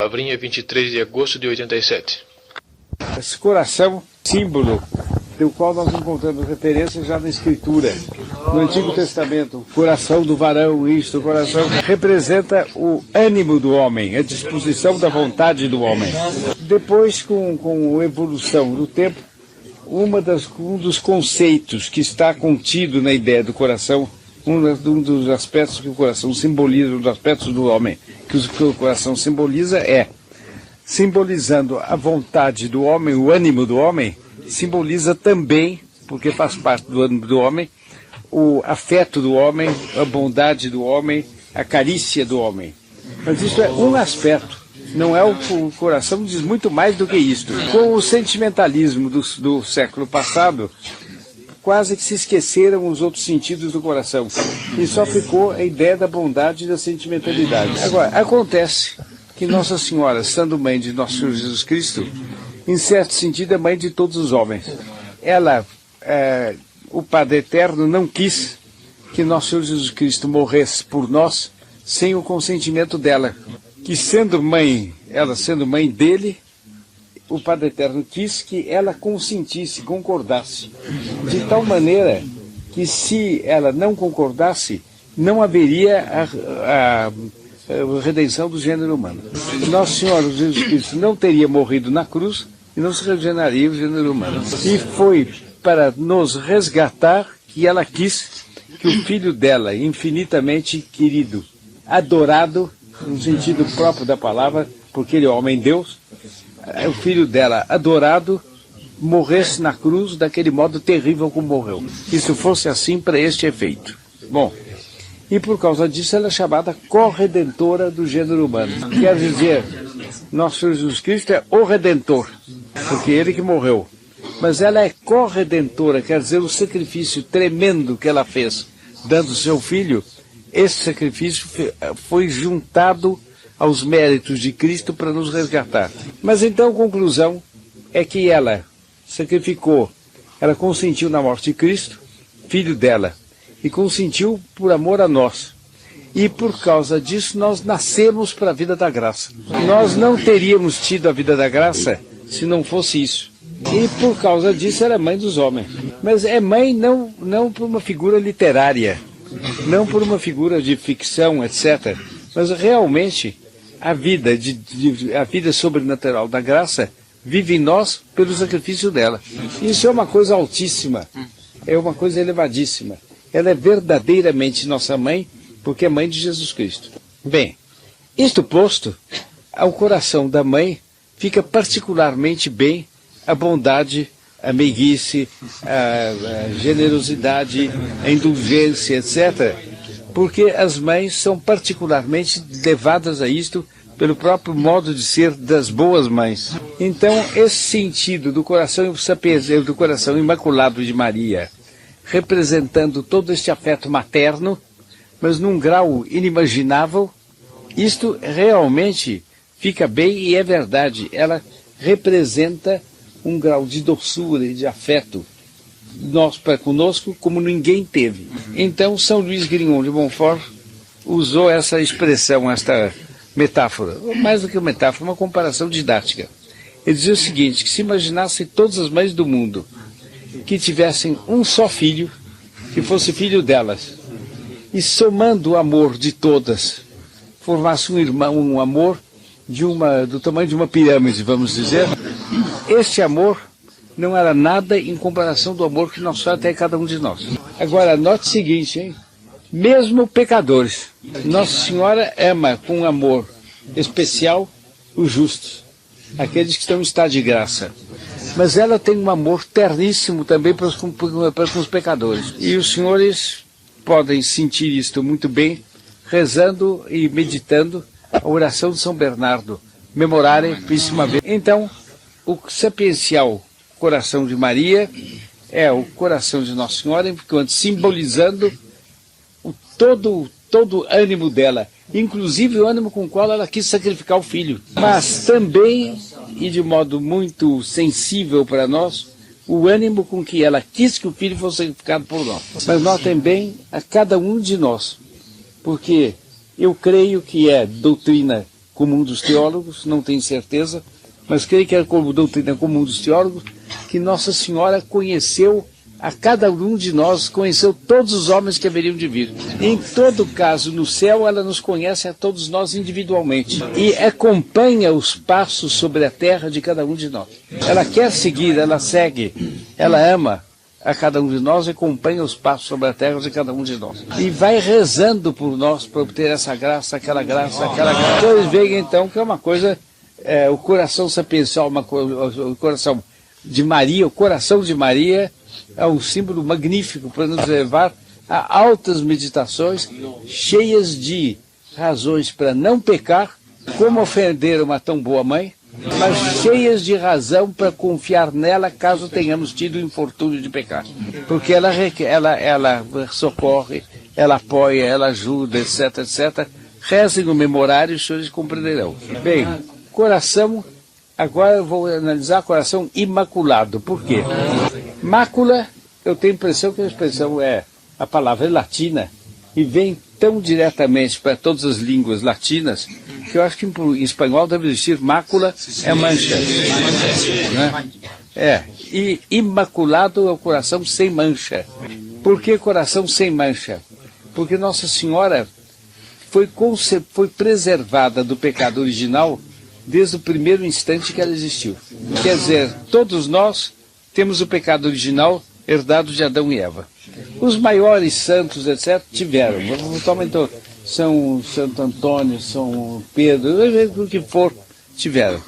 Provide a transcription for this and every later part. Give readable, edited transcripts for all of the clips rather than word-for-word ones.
Lavrinha, 23 de agosto de 87. Esse coração, símbolo do qual nós encontramos referência já na Escritura. No Antigo Testamento, o coração do varão, o coração representa o ânimo do homem, a disposição da vontade do homem. Depois, com a evolução do tempo, um dos conceitos que está contido na ideia do coração, um dos aspectos que o coração simboliza, um dos aspectos do homem que o coração simboliza simbolizando a vontade do homem, o ânimo do homem, simboliza também, porque faz parte do ânimo do homem, o afeto do homem, a bondade do homem, a carícia do homem. Mas isso é um aspecto, não é o coração diz muito mais do que isto. Com o sentimentalismo do século passado, quase que se esqueceram os outros sentidos do coração. E só ficou a ideia da bondade e da sentimentalidade. Agora, acontece que Nossa Senhora, sendo mãe de Nosso Senhor Jesus Cristo, em certo sentido é mãe de todos os homens. Ela, o Padre Eterno, não quis que Nosso Senhor Jesus Cristo morresse por nós sem o consentimento dela. Que ela sendo mãe dele, o Padre Eterno quis que ela consentisse, concordasse, de tal maneira que se ela não concordasse, não haveria a redenção do gênero humano. Nosso Senhor Jesus Cristo não teria morrido na cruz e não se regeneraria o gênero humano. E foi para nos resgatar que ela quis que o filho dela, infinitamente querido, adorado, no sentido próprio da palavra, porque ele é homem-deus, o filho dela, adorado, morresse na cruz daquele modo terrível como morreu. Que isso fosse assim para este efeito. Bom, e por causa disso ela é chamada corredentora do gênero humano. Quer dizer, Nosso Senhor Jesus Cristo é o Redentor, porque ele que morreu. Mas ela é corredentora, quer dizer, o sacrifício tremendo que ela fez, dando seu filho, esse sacrifício foi juntado aos méritos de Cristo para nos resgatar. Mas então a conclusão é que ela sacrificou, ela consentiu na morte de Cristo, filho dela, e consentiu por amor a nós. E por causa disso nós nascemos para a vida da graça. Nós não teríamos tido a vida da graça se não fosse isso. E por causa disso ela é mãe dos homens. Mas é mãe não por uma figura literária, não por uma figura de ficção, etc. Mas realmente a vida sobrenatural da graça vive em nós pelo sacrifício dela. Isso é uma coisa altíssima, é uma coisa elevadíssima. Ela é verdadeiramente nossa mãe, porque é mãe de Jesus Cristo. Bem, isto posto, ao coração da mãe fica particularmente bem a bondade, a meiguice, a generosidade, a indulgência, etc., porque as mães são particularmente levadas a isto pelo próprio modo de ser das boas mães. Então, esse sentido do coração sapienteiro, do coração imaculado de Maria, representando todo este afeto materno, mas num grau inimaginável, isto realmente fica bem e é verdade. Ela representa um grau de doçura e de afeto nós para conosco como ninguém teve. Então São Luís Grignon de Montfort usou essa expressão, esta metáfora, mais do que uma metáfora, uma comparação didática. Ele dizia o seguinte, que se imaginassem todas as mães do mundo que tivessem um só filho, que fosse filho delas, e somando o amor de todas, formasse um amor do tamanho de uma pirâmide, vamos dizer, este amor não era nada em comparação do amor que Nossa Senhora tem a cada um de nós. Agora, note o seguinte, hein? Mesmo pecadores, Nossa Senhora ama com amor especial os justos, aqueles que estão em estado de graça. Mas ela tem um amor terníssimo também para os pecadores. E os senhores podem sentir isto muito bem, rezando e meditando a oração de São Bernardo, memorare Puríssima Virgem. Então, o sapiencial coração de Maria é o coração de Nossa Senhora, enquanto simbolizando todo o ânimo dela, inclusive o ânimo com o qual ela quis sacrificar o filho. Mas também, e de modo muito sensível para nós, o ânimo com que ela quis que o filho fosse sacrificado por nós. Mas nós também, a cada um de nós, porque eu creio que é doutrina comum dos teólogos, não tenho certeza, mas creio que é a doutrina comum dos teólogos, que Nossa Senhora conheceu a cada um de nós, conheceu todos os homens que haveriam de vir. Em todo caso, no céu, ela nos conhece a todos nós individualmente e acompanha os passos sobre a terra de cada um de nós. Ela quer seguir, ela segue, ela ama a cada um de nós e acompanha os passos sobre a terra de cada um de nós. E vai rezando por nós para obter essa graça, aquela graça, aquela graça. Então eles veem então que é uma coisa, o coração sapiencial, o coração de Maria, o coração de Maria é um símbolo magnífico para nos levar a altas meditações cheias de razões para não pecar, como ofender uma tão boa mãe, mas cheias de razão para confiar nela caso tenhamos tido o infortúnio de pecar. Porque ela socorre, ela apoia, ela ajuda, etc, etc. Rezem o memorário, os senhores compreenderão. Bem, coração, agora eu vou analisar coração imaculado. Por quê? Mácula, eu tenho a impressão que a expressão a palavra é latina e vem tão diretamente para todas as línguas latinas que eu acho que em espanhol deve existir mácula é mancha. Né? E imaculado é o coração sem mancha. Por que coração sem mancha? Porque Nossa Senhora foi preservada do pecado original desde o primeiro instante que ela existiu. Quer dizer, todos nós temos o pecado original herdado de Adão e Eva. Os maiores santos, etc., tiveram. Então, São Santo Antônio, São Pedro, o que for, tiveram.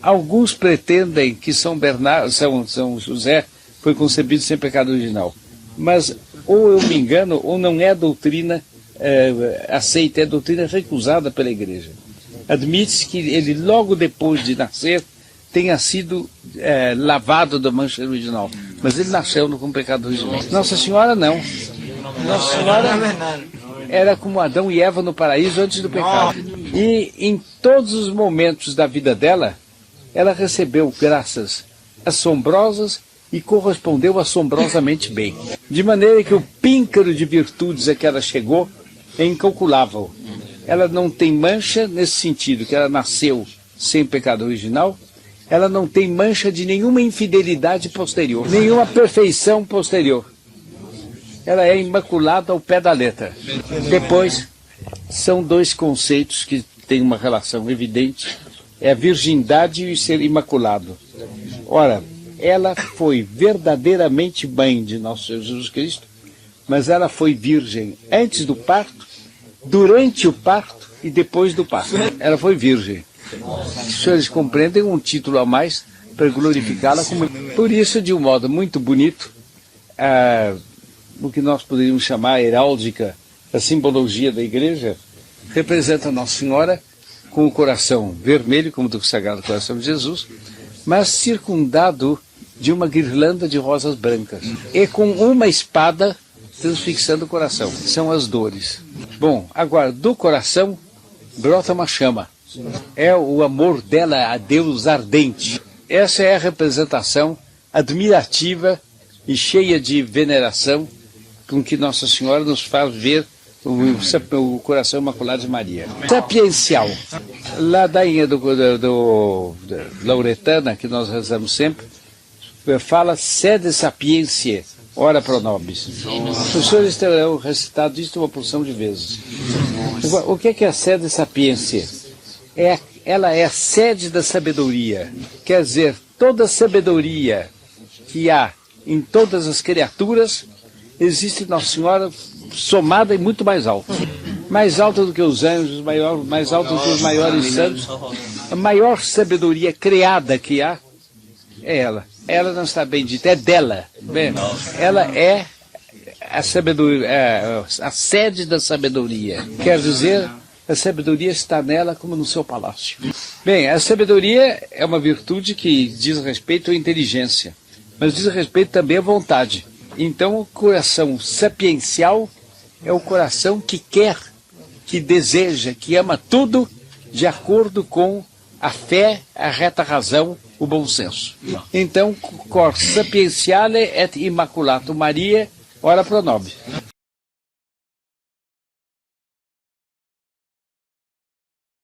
Alguns pretendem que São Bernardo, São José foi concebido sem pecado original. Mas ou eu me engano, ou não é doutrina aceita, é doutrina recusada pela Igreja. Admite-se que ele, logo depois de nascer, tenha sido lavado da mancha original. Mas ele nasceu com pecado original. Nossa Senhora não. Nossa Senhora era como Adão e Eva no paraíso antes do pecado. E em todos os momentos da vida dela, ela recebeu graças assombrosas e correspondeu assombrosamente bem. De maneira que o píncaro de virtudes a que ela chegou é incalculável. Ela não tem mancha nesse sentido, que ela nasceu sem pecado original. Ela não tem mancha de nenhuma infidelidade posterior, nenhuma perfeição posterior. Ela é imaculada ao pé da letra. Depois, são dois conceitos que têm uma relação evidente, é a virgindade e o ser imaculado. Ora, ela foi verdadeiramente mãe de nosso Senhor Jesus Cristo, mas ela foi virgem antes do parto, durante o parto e depois do parto. Ela foi virgem. Os senhores compreendem um título a mais para glorificá-la como... Por isso, de um modo muito bonito, o que nós poderíamos chamar a heráldica, a simbologia da Igreja, representa Nossa Senhora com o coração vermelho, como do Sagrado Coração de Jesus, mas circundado de uma guirlanda de rosas brancas, e com uma espada transfixando o coração. São as dores. Bom, agora, do coração brota uma chama. É o amor dela a Deus ardente. Essa é a representação admirativa e cheia de veneração com que Nossa Senhora nos faz ver o coração imaculado de Maria. Sapiencial. Ladainha do Lauretana, que nós rezamos sempre, fala sede sapientiae, ora pro nobis. Os senhores terão recitado isso uma porção de vezes. O que é a sede sapientiae? Ela é a sede da sabedoria. Quer dizer, toda a sabedoria que há em todas as criaturas existe Nossa Senhora somada e muito mais alta. Mais alta do que os anjos, mais alta do que os maiores santos. A maior sabedoria criada que há é ela. Ela não está bem dita, é dela. Bem, ela é a sabedoria, a sede da sabedoria. Quer dizer, a sabedoria está nela como no seu palácio. Bem, a sabedoria é uma virtude que diz respeito à inteligência, mas diz respeito também à vontade. Então, o coração sapiencial é o coração que quer, que deseja, que ama tudo de acordo com a fé, a reta razão, o bom senso. Então, cor sapienciale et immaculatum Maria, ora pro nobis.